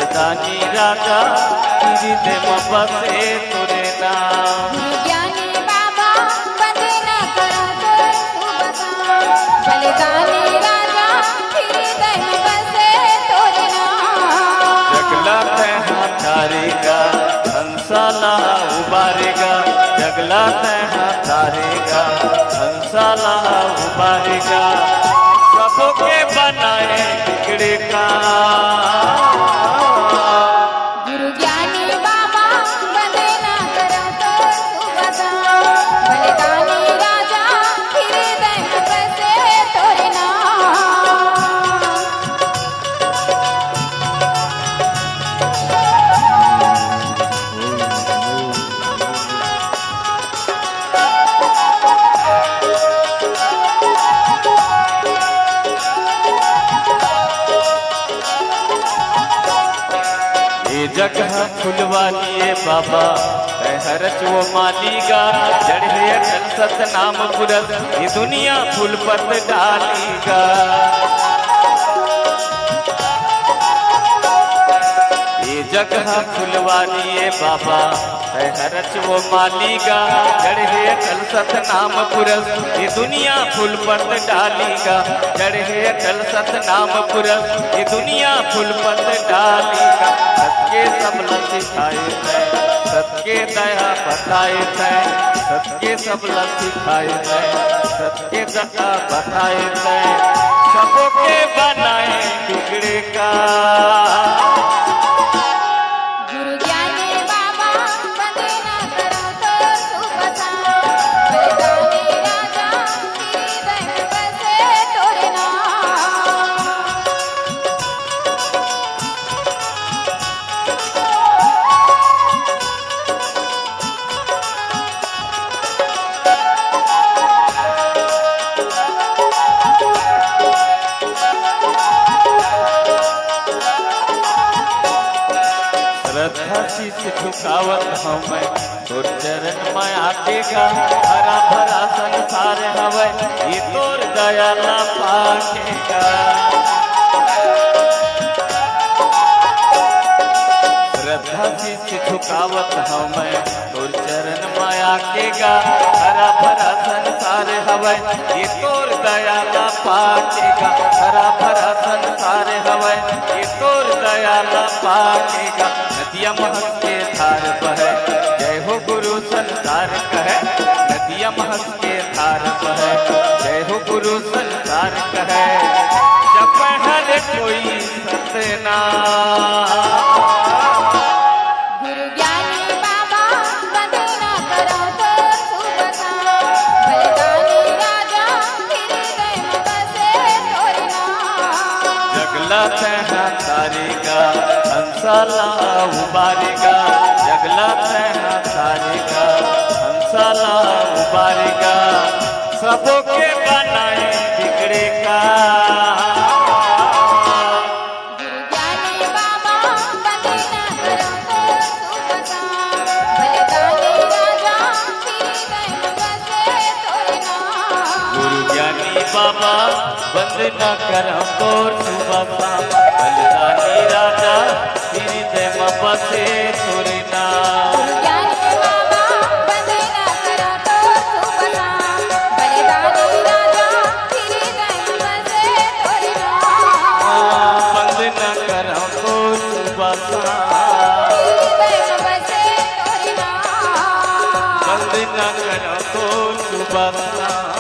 बलिदानी राजा हृदय में बसे तोरे नाम। ज्ञानी बाबा वंदना करो तो बलिदानी राजा हृदय में बसे तोरे नाम। जगला तैहा तारेगा हंसाला उबारेगा, जगला तैहा तारेगा हंसाला उबारेगा, सबके बनाए बिगड़े का। गुरु ज्ञानी बाबा वंदना करो तो बलिदानी राजा हृदय में बसे तोरे नाम। जगह फुलवालिए बाबा हरच वो मालीगा, जड़े अटल सतनाम पुरस ये दुनिया फूल पत डालीगा। ये जगह फुलवालिए बाबा हरच वो मालीगा, जड़े अटल सतनाम पुरस ये दुनिया फूल पत डालीगा, जड़े अटल सतनाम पुरस ये दुनिया फूल पत डालीगा। सबके सबला सिखाए थे, सबके दया बताए थे, सबके सबला सिखाए थे, सबके दया बताए थे, सबके बनाए बिगड़े का। गुरु ज्ञानी बाबा वंदना करो तो बलिदानी राजा हृदय में बसे तोरे नाम। श्रद्धा शीश झुकावत हमें तोर चरण में आकेगा, हरा भरा संसार हवे ये तोर दया ना पाकेगा। श्रद्धा शीश झुकावत हमें तोर चरण में आकेगा, हरा भरा संसार हवे ये तोर दया ना पाकेगा, हरा भरा संसार हवे ये तोर दया ना पाकेगा। नदिया महक के धार बहे जय हो गुरु संसार कहे, नदिया महक के धार बहे जय हो गुरु संसार कहे, जब हर कोई सतनाम। गुरु ज्ञानी बाबा वंदना करो तो बलिदानी राजा हृदय में बसे तोरे नाम। जगला तैहा तारेगा हंसाला उबारेगा, जगला तैहा तारेगा हंसाला उबारेगा, सबके बनाए बिगड़े का। गुरु ज्ञानी बाबा वंदना करो तो बलिदानी राजा हृदय में बसे तोरे नाम। गुरु ज्ञानी बाबा वंदना करो तोर सुबह शाम, बलिदानी राजा हृदय में बसे तोरे नाम। ज्ञानी बाबा वंदना करो तो बलिदानी राजा हृदय में बसे तोरे नाम। वंदना करो तोर सुबह शाम, हृदय में बसे तोरे नाम। वंदना करो तोर सुबह शाम।